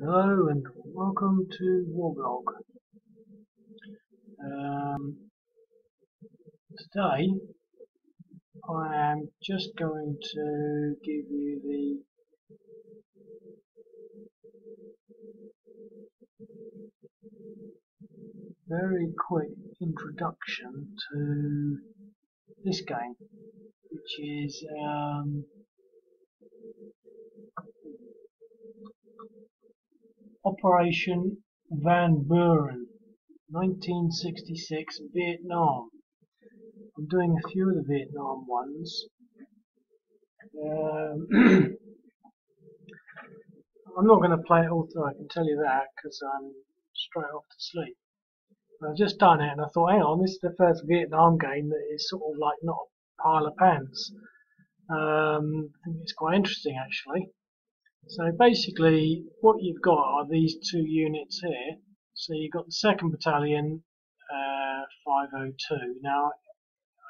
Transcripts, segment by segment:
Hello and welcome to Warblog. Um, Today I am just going to give you the very quick introduction to this game, which is Operation Van Buren, 1966 Vietnam. I'm doing a few of the Vietnam ones. Um, I'm not going to play it all through, I can tell you that, because I'm straight off to sleep. I've just done it and I thought, hang on, this is the first Vietnam game that is sort of like not a pile of pants. I think it's quite interesting actually. So basically what you've got are these two units here. So you've got the 2nd Battalion 502. Now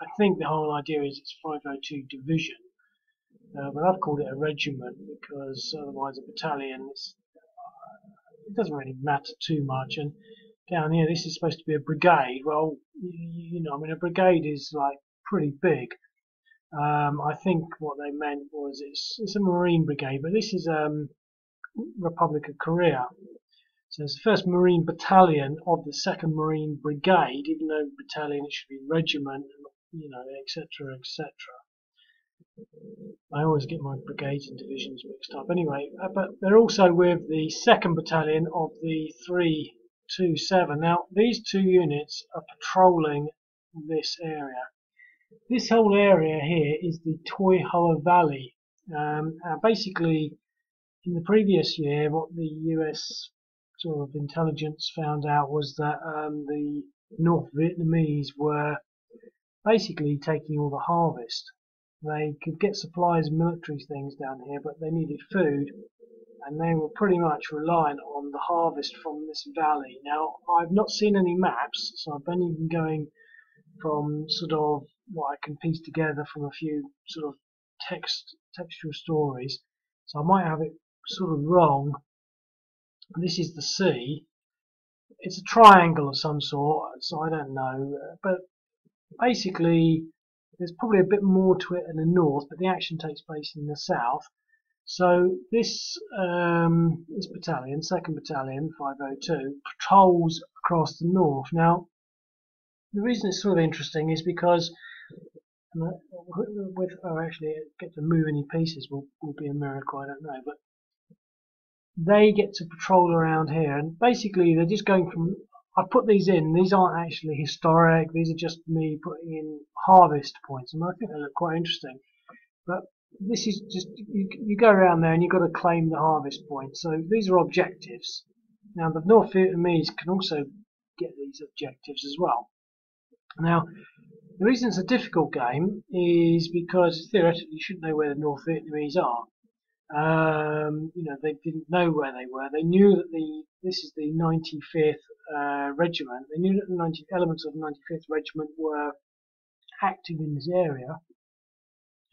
I think the whole idea is it's 502 Division, but I've called it a regiment because otherwise a battalion it doesn't really matter too much. And down here, this is supposed to be a brigade. Well, I mean, a brigade is like pretty big. I think what they meant was it's a Marine brigade, but this is Republic of Korea. So it's the 1st Marine Battalion of the 2nd Marine Brigade, even though battalion it should be regiment, etc., etc. I always get my brigades and divisions mixed up. Anyway, but they're also with the 2nd Battalion of the 327. Now, these two units are patrolling this area. This whole area here is the Toi Hoa Valley. Basically, in the previous year, what the US sort of intelligence found out was that the North Vietnamese were basically taking all the harvest. They could get supplies and military things down here, but they needed food, and they were pretty much reliant on the harvest from this valley. Now, I've not seen any maps, so I've only been going from sort of what I can piece together from a few sort of textual stories. So I might have it sort of wrong. This is the sea. It's a triangle of some sort, so I don't know. But basically, there's probably a bit more to it in the north, but the action takes place in the south. So this battalion, 2nd Battalion 502, patrols across the north. Now, the reason it's sort of interesting is because actually, get to move any pieces will be a miracle. I don't know, but they get to patrol around here, and basically they're just going from. I put these in. These aren't actually historic. These are just me putting in harvest points, and I think they look quite interesting. But this is just you go around there and you've got to claim the harvest points. So these are objectives. Now the North Vietnamese can also get these objectives as well. Now the reason it's a difficult game is because theoretically you should know where the North Vietnamese are. They didn't know where they were. They knew that this is the 95th Regiment. They knew that the 90 elements of the 95th Regiment were active in this area,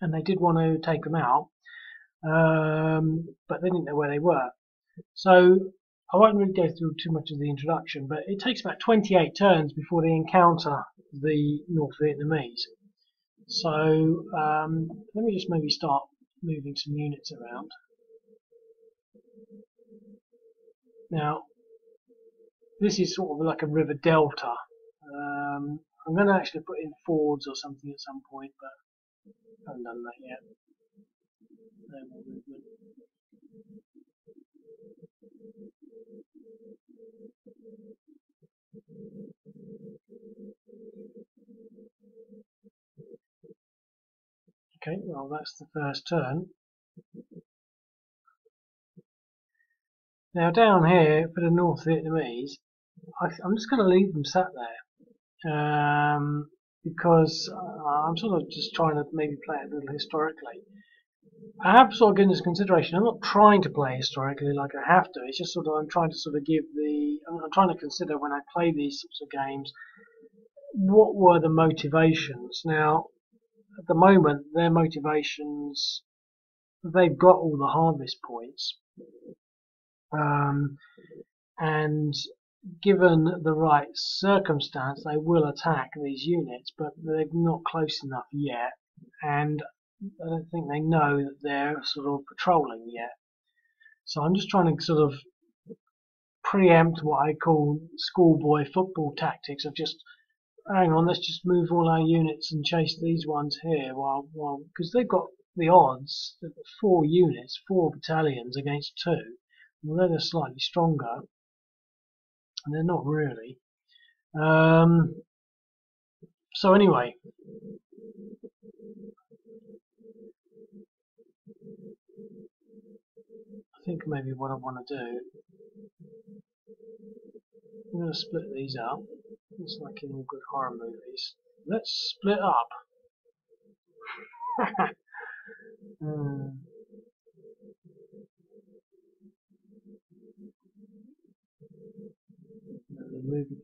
and they did want to take them out, but they didn't know where they were. So I won't really go through too much of the introduction, but it takes about 28 turns before they encounter the North Vietnamese. So let me just maybe start moving some units around. Now, this is sort of like a river delta. I'm going to actually put in fords or something at some point, but I haven't done that yet. No more movement. Okay, well that's the first turn. Now down here for the North Vietnamese, I'm just going to leave them sat there because I'm sort of just trying to maybe play it a little historically. I have sort of given this consideration. I'm not trying to play historically like I have to. It's just sort of I'm trying to sort of I'm trying to consider when I play these sorts of games, what were the motivations? Now, at the moment, their motivations, they've got all the harvest points. And given the right circumstance, they will attack these units, but they're not close enough yet, and I don't think they know that they're sort of patrolling yet. So I'm just trying to sort of preempt what I call schoolboy football tactics of just, hang on, let's just move all our units and chase these ones here, while because they've got the odds, they've got 4 units, 4 battalions against 2, although they're slightly stronger, and they're not really. So anyway, I think maybe what I want to do, I'm going to split these up. It's like in all good horror movies. Let's split up.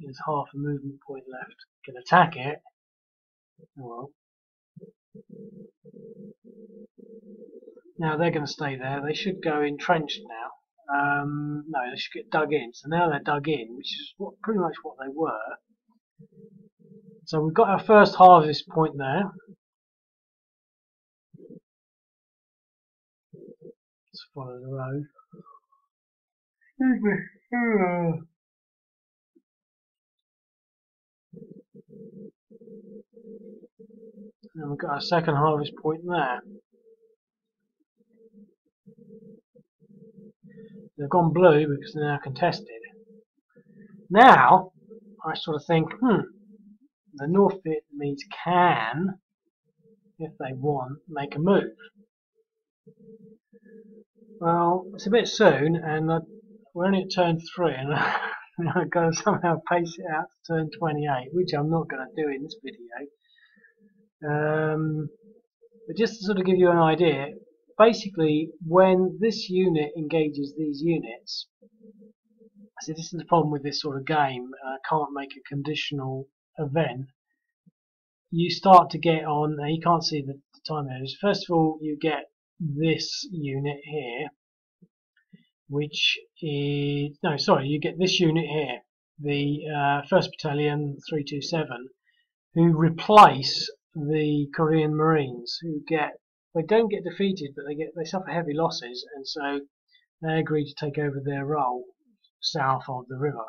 There's half a movement point left. Can attack it. Oh well. Now they're going to stay there. They should go entrenched now. No, they should get dug in. So now they're dug in, which is pretty much what they were. So we've got our first harvest point there. Let's follow the road. Excuse me. And we've got our second harvest point there. They've gone blue because they're now contested. Now, I sort of think, the North Vietnamese can, if they want, make a move. Well, it's a bit soon, and we're only at turn 3, and I've got to somehow pace it out to turn 28, which I'm not going to do in this video. But just to sort of give you an idea, basically, when this unit engages these units, see, this is the problem with this sort of game, can't make a conditional event. You start to get on, you can't see the time areas. First of all, you get this unit here, which is, no, sorry, you get this unit here, the 1st Battalion 327, who replace the Korean Marines, they don't get defeated, but they suffer heavy losses, and so they agree to take over their role south of the river.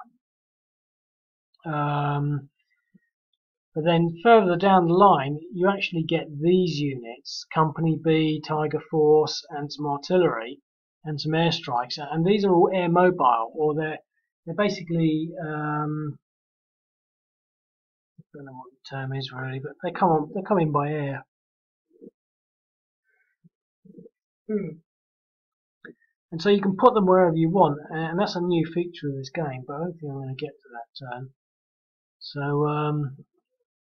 But then further down the line, you actually get these units, Company B, Tiger Force, and some artillery, and some airstrikes, and these are all air mobile, or they're basically, I don't know what the term is really, but they come in by air. And so you can put them wherever you want, and that's a new feature of this game, but I don't think I'm going to get to that turn. So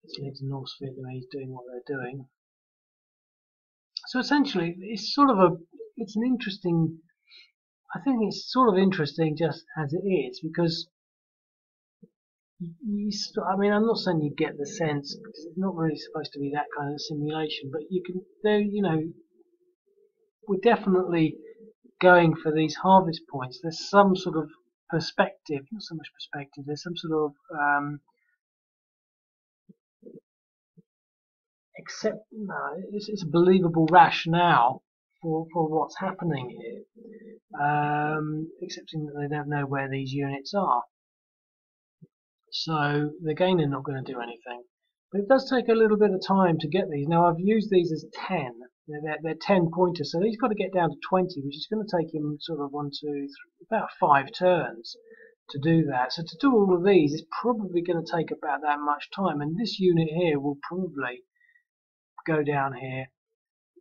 let's leave the North Vietnamese doing what they're doing. So essentially, it's sort of it's an interesting, I think it's sort of interesting just as it is, because I mean, I'm not saying you get the sense, because it's not really supposed to be that kind of simulation, but you can, we're definitely going for these harvest points. There's some sort of perspective, not so much perspective, there's some sort of it's a believable rationale for what's happening here, excepting that they don't know where these units are. So again, they're not going to do anything. But it does take a little bit of time to get these. Now I've used these as 10. They're 10 pointers, so he's got to get down to 20, which is going to take him sort of 1, 2, 3, about 5 turns to do that. So to do all of these is probably going to take about that much time, and this unit here will probably go down here,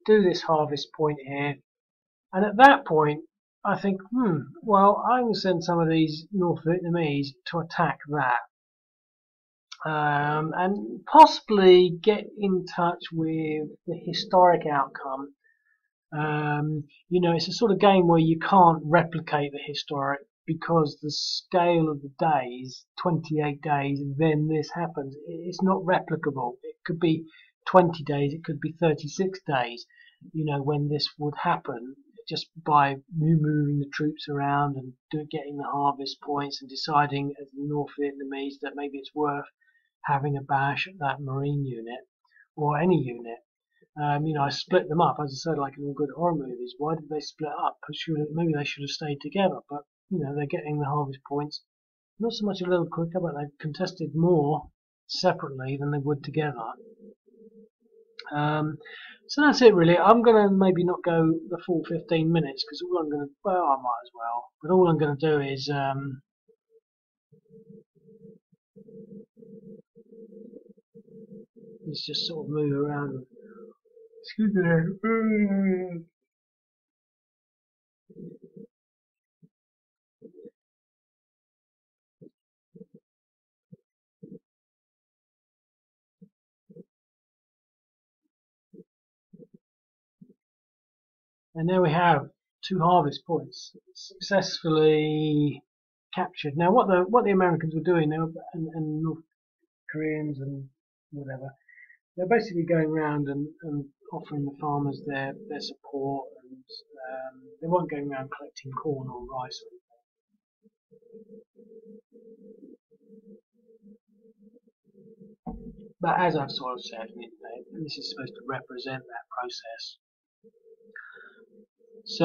do this harvest point here, and at that point I think, well, I will send some of these North Vietnamese to attack that. And possibly get in touch with the historic outcome. It's a sort of game where you can't replicate the historic because the scale of the days, 28 days, then this happens. It's not replicable. It could be 20 days, it could be 36 days, when this would happen. just by moving the troops around and getting the harvest points and deciding as the North Vietnamese that maybe it's worth having a bash at that Marine unit or any unit. I split them up, as I said, like in all good horror movies. Why did they split up? Maybe they should have stayed together, but they're getting the harvest points. Not so much a little quicker, but they've contested more separately than they would together. So that's it really. I'm going to maybe not go the full 15 minutes because all I'm going to, well, I might as well, but all I'm going to do is just sort of move around. Excuse me. And there we have 2 harvest points successfully captured. Now, what the Americans were doing, and North Koreans and whatever, they're basically going around and offering the farmers their support, and they weren't going around collecting corn or rice or anything. But as I've sort of said, this is supposed to represent that process. So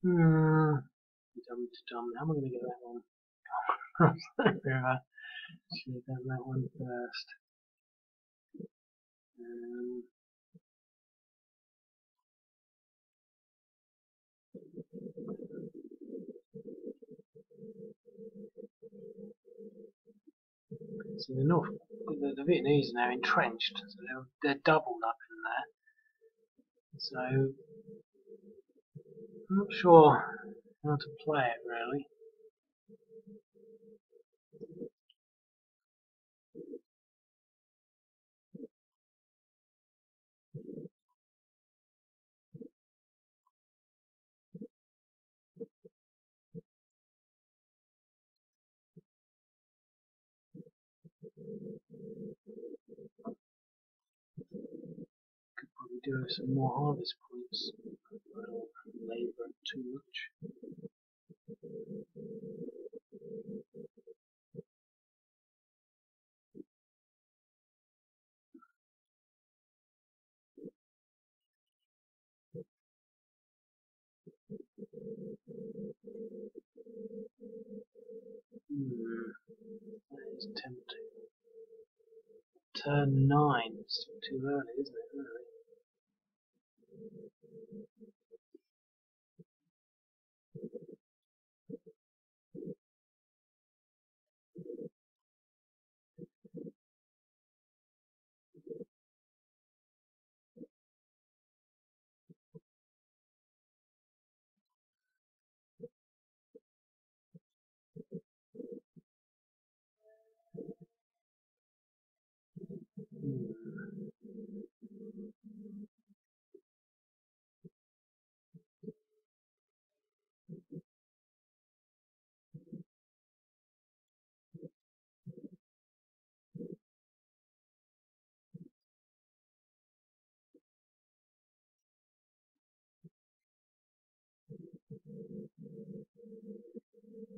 how am I going to get that one? Should have done that one first. So the Vietnamese are now entrenched, so they're doubled up in there. So I'm not sure how to play it really. Could probably do with some more harvest points. I don't want to labour it too much. That is tempting. Turn 9. It's too early, isn't it, really?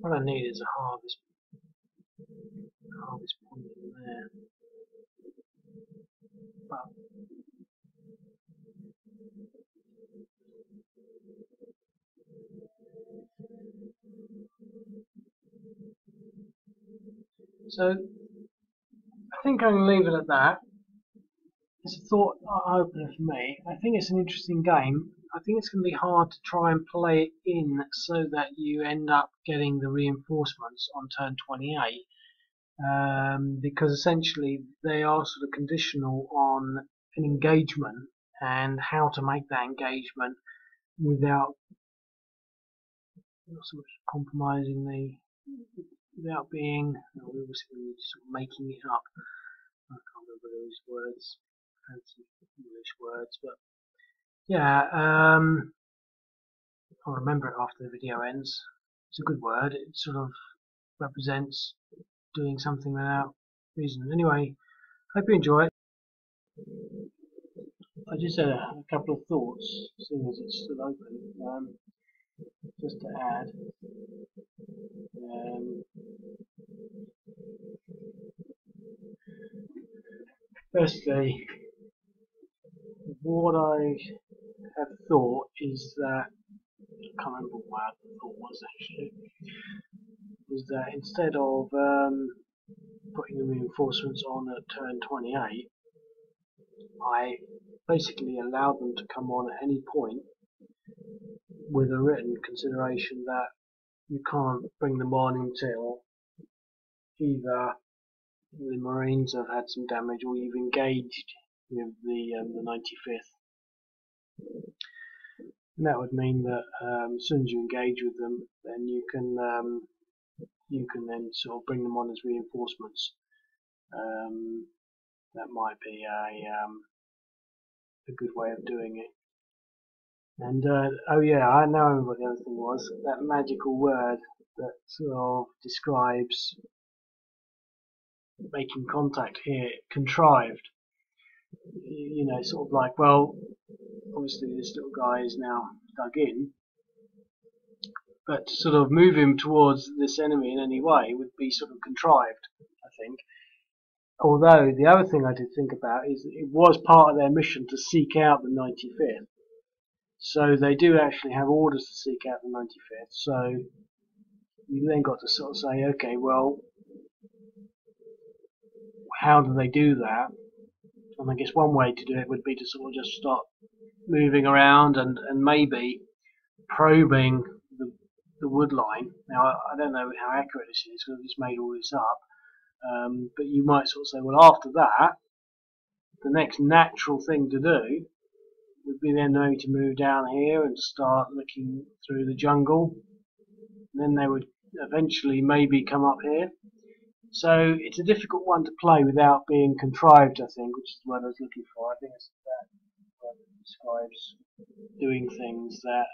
What I need is a harvest point in there. But so I think I'm going to leave it at that. It's a thought opener for me. I think it's an interesting game. I think it's going to be hard to try and play it in so that you end up getting the reinforcements on turn 28, because essentially they are sort of conditional on an engagement and how to make that engagement without not so much compromising without being, obviously sort of making it up. I can't remember those words, fancy English words, but yeah, I'll remember it after the video ends. It's a good word. It sort of represents doing something without reason. Anyway, hope you enjoy it. I just had a couple of thoughts, seeing as it's still open, just to add. Firstly, what I have thought is that, I can't remember what the thought was actually, was that instead of putting the reinforcements on at turn 28, I basically allowed them to come on at any point with a written consideration that you can't bring them on until either the Marines have had some damage or you've engaged with the 95th. And that would mean that as soon as you engage with them, then you can then sort of bring them on as reinforcements. That might be a good way of doing it. And oh yeah, I now remember what the other thing was. That magical word that sort of describes making contact here, contrived. You know, sort of like, well, obviously this little guy is now dug in, but to sort of move him towards this enemy in any way would be sort of contrived, I think. Although the other thing I did think about is that it was part of their mission to seek out the 95th. So they do actually have orders to seek out the 95th. So you then got to sort of say, okay, well, how do they do that? And I guess one way to do it would be to sort of just start moving around and maybe probing the wood line. Now, I don't know how accurate this is because I've just made all this up. But you might sort of say, well, after that, the next natural thing to do would be then maybe to move down here and start looking through the jungle. And then they would eventually maybe come up here. So it's a difficult one to play without being contrived, I think, which is what I was looking for. I think it's that describes doing things that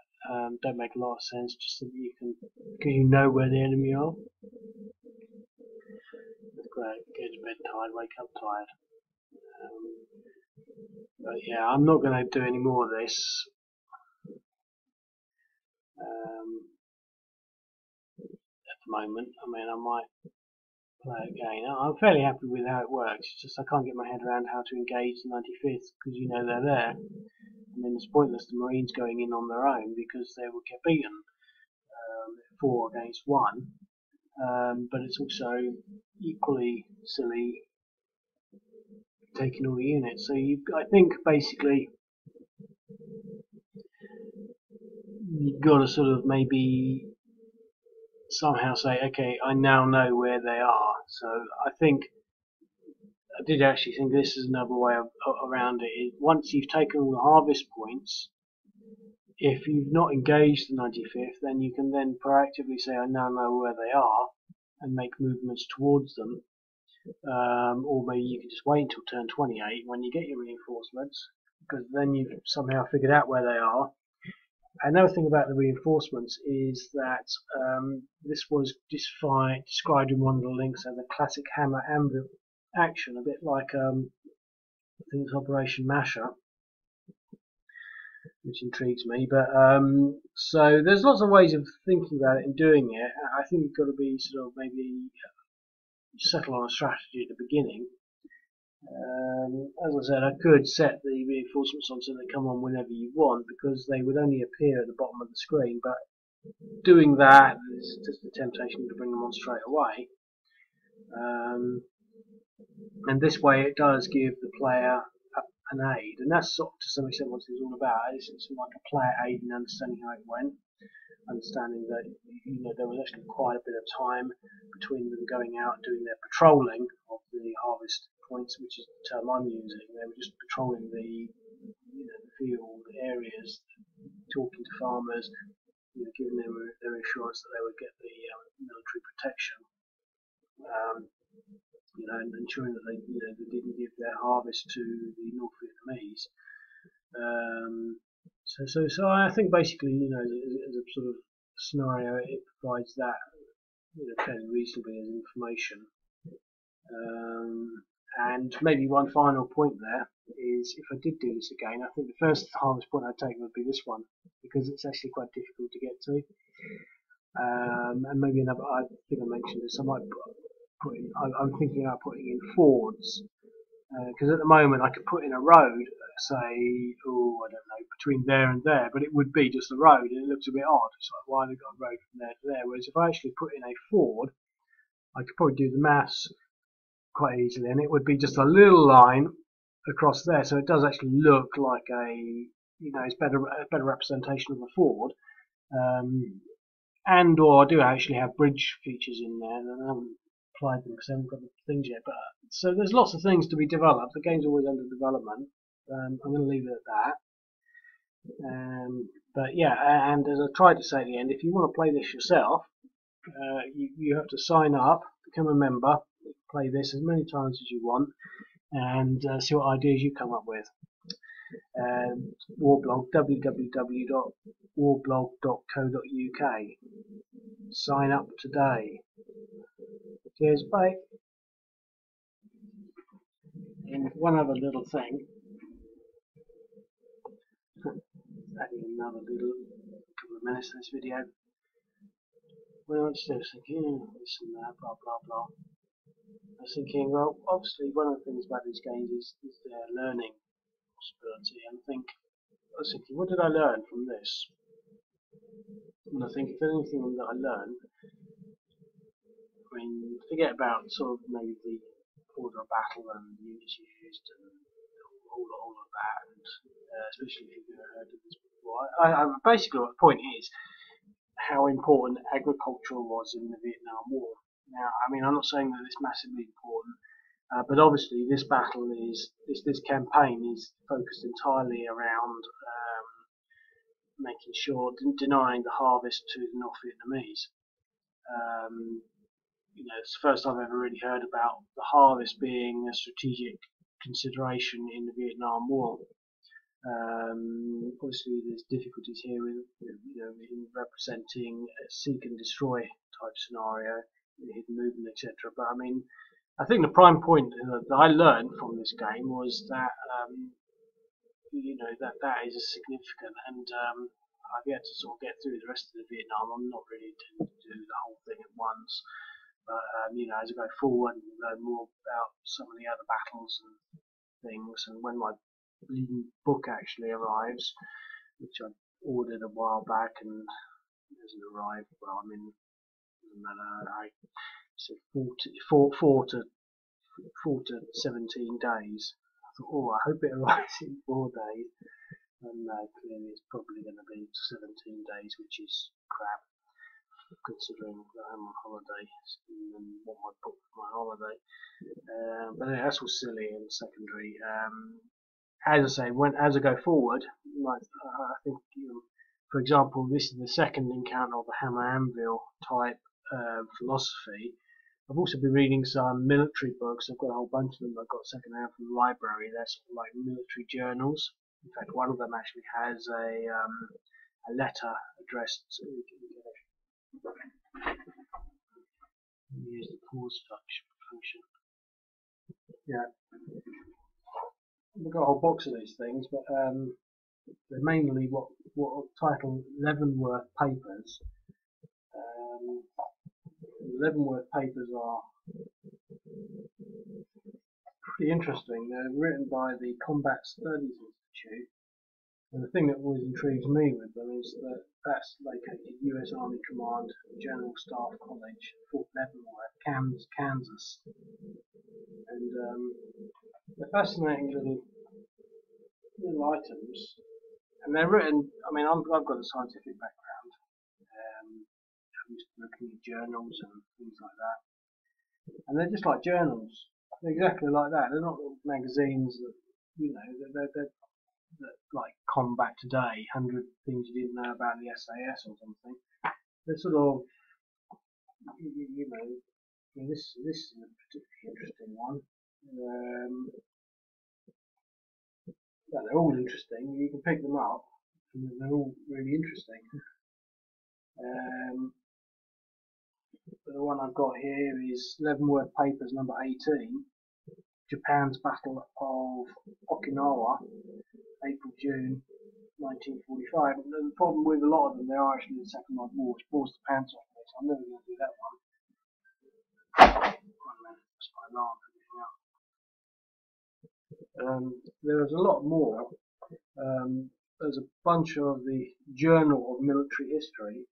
don't make a lot of sense, just so that you can, because you know where the enemy are. That's great. Go to bed tired, wake up tired. But yeah, I'm not going to do any more of this. At the moment, I mean, I might play it again. I'm fairly happy with how it works. It's just I can't get my head around how to engage the 95th because you know they're there. I mean, it's pointless the Marines going in on their own because they will get beaten 4 against 1. But it's also equally silly taking all the units. So I think basically you've got to sort of maybe somehow say, okay, I now know where they are. So I think I did actually think this is another way around it. Once you've taken all the harvest points, if you've not engaged the 95th, then you can then proactively say, I now know where they are, and make movements towards them. Or maybe you can just wait until turn 28 when you get your reinforcements, because then you've somehow figured out where they are. Another thing about the reinforcements is that this was described in one of the links as a classic hammer anvil action, a bit like I think it's Operation Masher, which intrigues me. But so there's lots of ways of thinking about it and doing it. I think you've got to be sort of maybe settle on a strategy at the beginning. As I said, I could set the reinforcements on so they come on whenever you want, because they would only appear at the bottom of the screen, but doing that is just a temptation to bring them on straight away. And this way it does give the player an aid, and that's sort of to some extent what it's all about. It's like a player aid in understanding how it went, understanding that there was actually quite a bit of time between them going out doing their patrolling of the harvest points, which is the term I'm using. They were just patrolling the field areas, talking to farmers, giving them their assurance that they would get the military protection, and ensuring that they didn't give their harvest to the North Vietnamese. So I think basically, as a sort of scenario, it provides that fairly reasonably as information. And maybe one final point there is, if I did do this again, I think the first harvest point I'd take would be this one, because it's actually quite difficult to get to. And maybe another, I think I mentioned this, I might put in, I'm thinking about putting in fords, because at the moment I could put in a road, say, oh, I don't know, between there and there, but it would be just a road, and it looks a bit odd. It's like, why have they got a road from there to there? Whereas if I actually put in a ford, I could probably do the maths quite easily, and it would be just a little line across there, so it does actually look like it's a better representation of a ford. And or I do actually have bridge features in there, and I haven't applied them because I haven't got the things yet. But so there's lots of things to be developed. The game's always under development. I'm going to leave it at that. But yeah, and as I tried to say at the end, if you want to play this yourself, you have to sign up, become a member, play this as many times as you want, and see what ideas you come up with. Warblog, www.warblog.co.uk. Sign up today. Cheers, bye. And one other little thing, adding another little couple of minutes to this video. When I was thinking, this and that, blah blah blah, I was thinking, well, obviously one of the things about these games is their learning possibility, and I was thinking, what did I learn from this? And I think if anything that I learned, I mean, forget about sort of maybe the order of battle and the units used and all of that, and especially if you've never heard of this before. Basically, the point is how important agriculture was in the Vietnam War. Now, I mean, I'm not saying that it's massively important, but obviously this this campaign is focused entirely around making sure, denying the harvest to the North Vietnamese. It's the first I've ever really heard about the harvest being a strategic consideration in the Vietnam War. Obviously, there's difficulties here with in representing a seek and destroy type scenario, hidden movement, etc. But I mean, I think the prime point that I learned from this game was that that is significant, and I've yet to sort of get through the rest of the Vietnam. I'm not really intending to do the whole thing at once, but as I go forward and learn more about some of the other battles and things, and when my bleeding book actually arrives, which I ordered a while back and hasn't arrived. Well, I mean, doesn't matter. I said 4 to 17 days. I thought, oh, I hope it arrives in 4 days. And clearly it's probably going to be 17 days, which is crap, considering that I'm on holiday and want my book for my holiday. But anyway, that's all silly and secondary. As I say, as I go forward, I think, for example, this is the second encounter of the hammer anvil type philosophy. I've also been reading some military books. I've got a whole bunch of them I've got second hand from the library. They're sort of like military journals. In fact, one of them actually has a letter addressed to. Use the pause function. Yeah. We've got a whole box of these things, but they're mainly what titled Leavenworth Papers. The Leavenworth Papers are pretty interesting. They're written by the Combat Studies Institute, and the thing that always intrigues me with them is that that's located at US Army Command General Staff College, Fort Leavenworth, Kansas. And they're fascinating little items, and they're written. I mean, I've got a scientific background. I'm used to looking at journals and things like that, and they're just like journals. They're exactly like that. They're not magazines that they're like Combat Today, 100 things you didn't know about the SAS or something. They're sort of this is a particularly interesting one. Well, they're all interesting. You can pick them up, and they're all really interesting. But the one I've got here is Leavenworth Papers number 18, Japan's Battle of Okinawa, April-June 1945. And the problem with a lot of them, they are actually the Second World War, which bores the pants off me, so I'm never going to do that one. There's a lot more. There's a bunch of the Journal of Military History,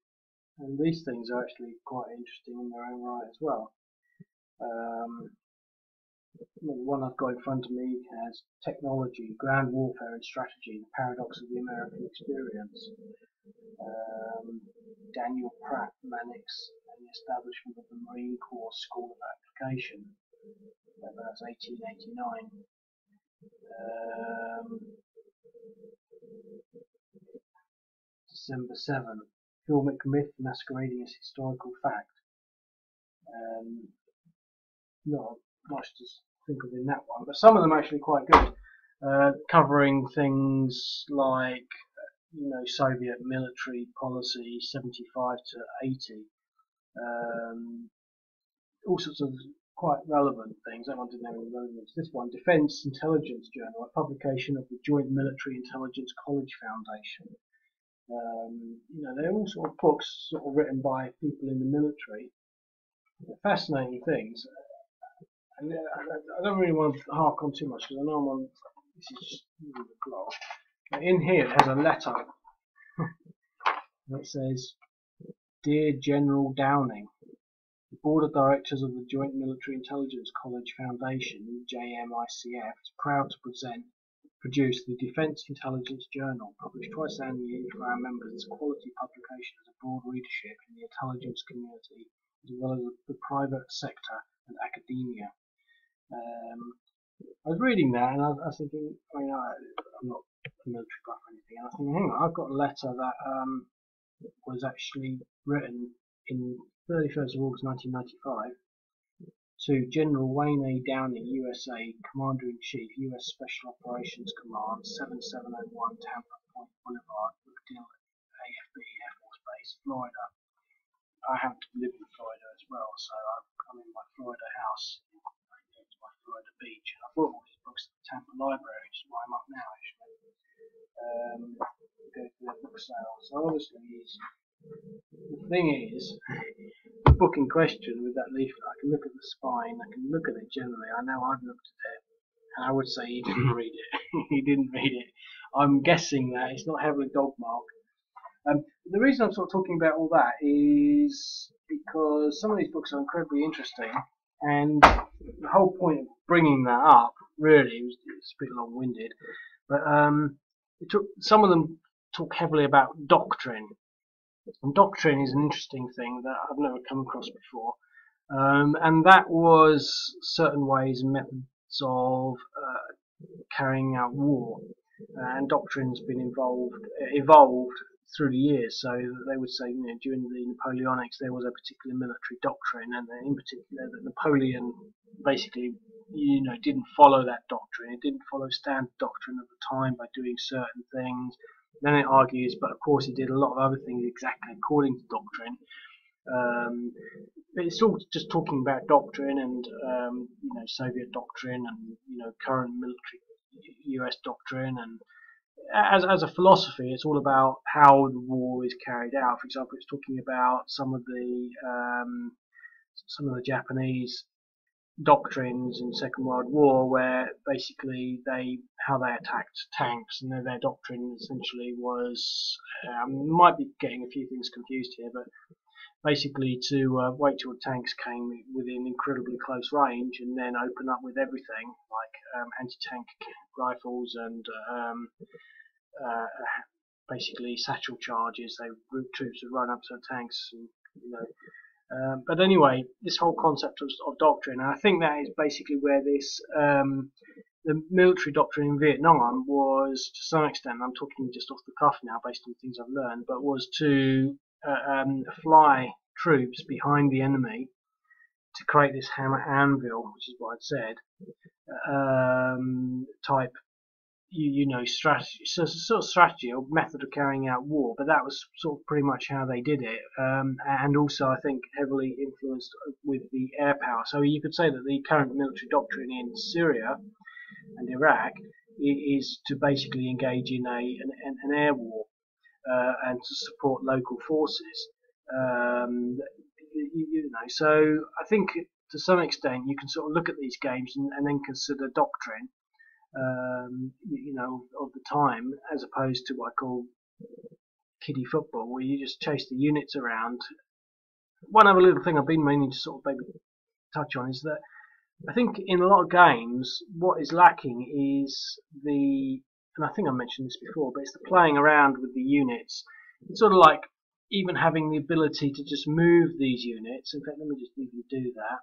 and these things are actually quite interesting in their own right as well. The one I've got in front of me has Technology, Ground Warfare and Strategy, the Paradox of the American Experience. Daniel Pratt Mannix and the Establishment of the Marine Corps School of Application. That's 1889. December 7. Filmic Myth Masquerading as Historical Fact. Not much to think of in that one, but some of them are actually quite good, covering things like Soviet military policy 75 to 80, all sorts of quite relevant things. That one didn't have any relevance. This one, Defence Intelligence Journal, a publication of the Joint Military Intelligence College Foundation. They're all sort of books sort of written by people in the military. They're fascinating things. And I don't really want to hark on too much because I know I'm on. This is just the clock. But in here it has a letter that says, "Dear General Downing, the Board of Directors of the Joint Military Intelligence College Foundation (JMICF) is proud to produce the Defence Intelligence Journal, published twice annually for our members. This quality publication has a broad readership in the intelligence community as well as the private sector and academia." I was reading that and I was thinking, I'm not a military buff or anything, and I was thinking, hang on, I've got a letter that was actually written in 31st of August 1995 to General Wayne A. Downing, USA, Commander-in-Chief, U.S. Special Operations Command, 7701 Tampa Point Boulevard, MacDill, AFB Air Force Base, Florida. I happen to live in Florida as well, so I'm in my Florida house, next to my Florida beach. And I bought all these books at the Tampa Library, which is why I'm up now, actually. Go to their book sale. So obviously, the thing is, the book in question with that leaflet, I can look at the spine, I can look at it generally. I know I've looked at it, and I would say he didn't read it. He didn't read it. I'm guessing that it's not heavily dog-marked. The reason I'm sort of talking about all that is because some of these books are incredibly interesting, and the whole point of bringing that up really was it's a bit long-winded, but some of them talk heavily about doctrine. And doctrine is an interesting thing that I've never come across before, and that was certain ways and methods of carrying out war, and doctrine's been evolved through the years. So they would say, during the Napoleonics there was a particular military doctrine, and in particular that Napoleon basically didn't follow that doctrine. It didn't follow standard doctrine at the time by doing certain things. Then it argues, but of course he did a lot of other things exactly according to doctrine. But it's all just talking about doctrine and Soviet doctrine and current military US doctrine, and as a philosophy it's all about how the war is carried out. For example, it's talking about some of the Japanese doctrines in Second World War, where basically how they attacked tanks, and their doctrine essentially was, might be getting a few things confused here, but basically to wait till tanks came within incredibly close range and then open up with everything like anti-tank rifles and basically satchel charges. Troops would run up to the tanks and but anyway, this whole concept of doctrine, and I think that is basically where this the military doctrine in Vietnam was, to some extent, I'm talking just off the cuff now based on things I've learned, but was to fly troops behind the enemy to create this hammer anvil, which is what I'd said, type you know, strategy, so sort of strategy or method of carrying out war, but that was sort of pretty much how they did it, and also I think heavily influenced with the air power. So you could say that the current military doctrine in Syria and Iraq is to basically engage in an air war and to support local forces. You know, so I think to some extent you can sort of look at these games and then consider doctrine, you know, of the time, as opposed to what I call kiddie football, where you just chase the units around. One other little thing I've been meaning to sort of maybe touch on is that I think in a lot of games, what is lacking is and I think I mentioned this before, but it's the playing around with the units. It's sort of like even having the ability to just move these units. In fact, let me just even do that.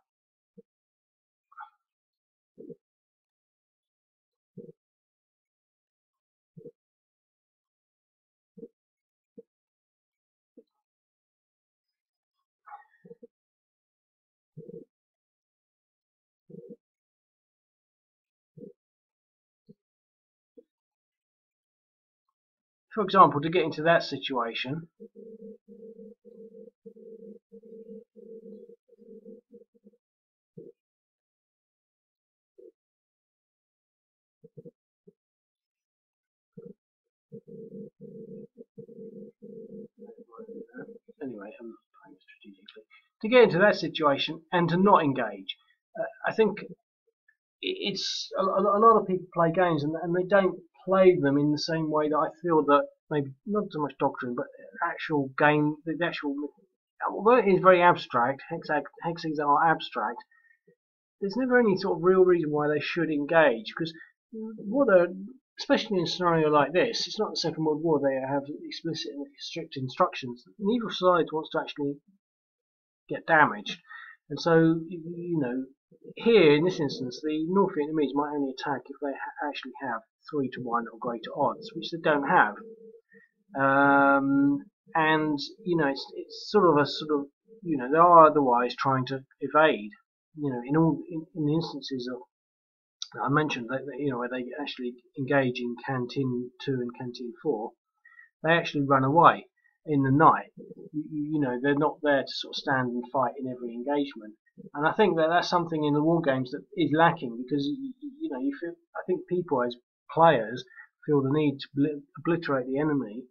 For example, to get into that situation, anyway, I'm playing strategically. To get into that situation and to not engage, I think it's a lot of people play games and they don't play them in the same way that I feel that maybe not so much doctrine, but actual game, the actual, although it is very abstract, hexes are abstract. There's never any sort of real reason why they should engage, because what are, especially in a scenario like this, it's not the Second World War. They have explicit and strict instructions. Neither side wants to actually get damaged, and so you know, here in this instance, the North Vietnamese might only attack if they actually have 3-to-1 or greater odds, which they don't have. And you know, it's sort of you know, they are otherwise trying to evade. You know, in the instances of I mentioned that, you know, where they actually engage in Canteen 2 and Canteen 4, they actually run away in the night. You know, they're not there to sort of stand and fight in every engagement. And I think that that's something in the war games that is lacking, because you know, I think people as players feel the need to obliterate the enemy,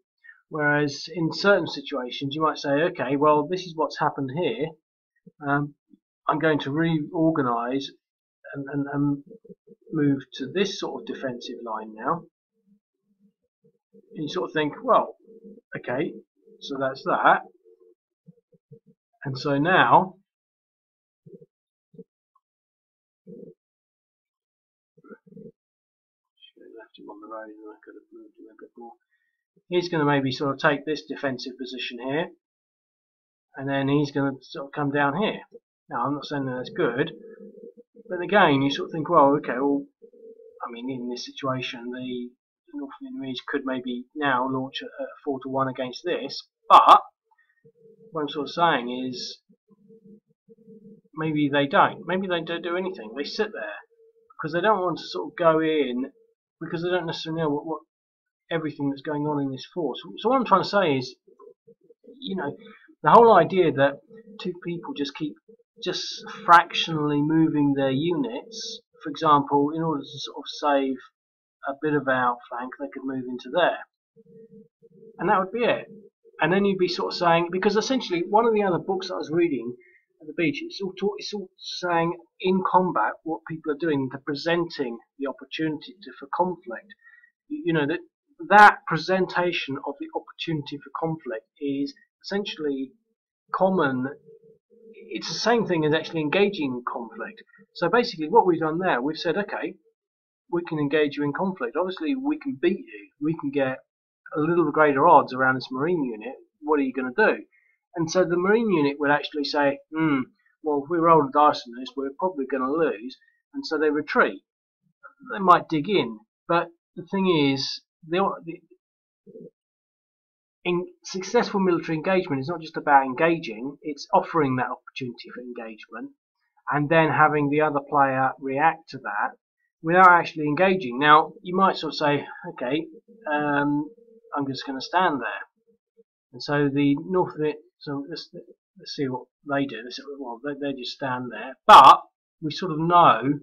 whereas in certain situations you might say, okay, well, this is what's happened here. I'm going to reorganize and move to this sort of defensive line now. And you sort of think, well, okay, so that's that. And so now, should have left him on the road and I could have moved him a bit more. He's going to maybe sort of take this defensive position here, and then he's going to sort of come down here. Now, I'm not saying that that's good, but again, you sort of think, well, okay, well, I mean, in this situation, the North Vietnamese could maybe now launch a 4-to-1 against this, but what I'm sort of saying is maybe they don't. Maybe they don't do anything. They sit there because they don't want to sort of go in, because they don't necessarily know what everything that's going on in this force. So what I'm trying to say is, you know, the whole idea that two people just keep fractionally moving their units, for example, in order to sort of save a bit of outflank, they could move into there, and that would be it. And then you'd be sort of saying, because essentially one of the other books that I was reading at the beach, it's all saying in combat what people are doing, they're presenting the opportunity for conflict. You know, that presentation of the opportunity for conflict is essentially common. It's the same thing as actually engaging in conflict. So basically what we've done there, we've said, okay, we can engage you in conflict. Obviously we can beat you. We can get a little greater odds around this Marine unit. What are you going to do? And so the Marine unit would actually say, well, if we roll the dice on this, we're probably going to lose. And so they retreat. They might dig in. But the thing is, in successful military engagement is not just about engaging, it's offering that opportunity for engagement and then having the other player react to that. without actually engaging. Now, you might sort of say, okay, I'm just going to stand there. And so the north of it, so let's see what they do. Well, they just stand there. But we sort of know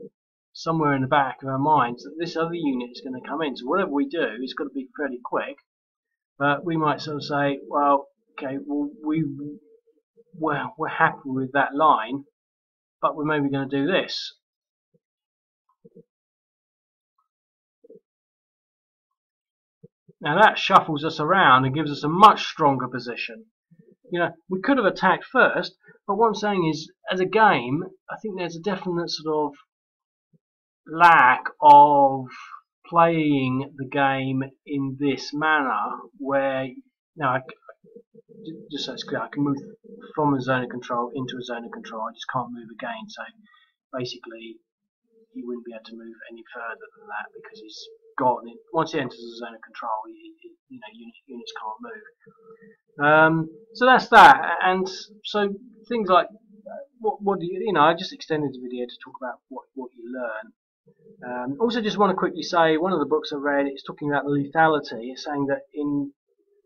somewhere in the back of our minds that this other unit is going to come in. So whatever we do, it's got to be fairly quick. But we might sort of say, well, okay, well, we're happy with that line, but we're maybe going to do this. Now that shuffles us around and gives us a much stronger position. You know, we could have attacked first, but what I'm saying is, as a game, I think there's a definite sort of lack of playing the game in this manner, where now just so it's clear, I can move from a zone of control into a zone of control. I just can't move again. So basically, he wouldn't be able to move any further than that because he's got it. Once he enters the zone of control, you know, units can't move. So that's that. And so things like what do you know? I just extended the video to talk about what you learn. Also, just want to quickly say one of the books I read, it's talking about the lethality. It's saying that in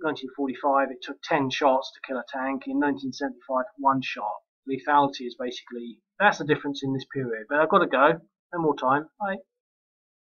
1945 it took 10 shots to kill a tank. In 1975, 1 shot. Lethality is basically, that's the difference in this period. But I've got to go. No more time. Bye.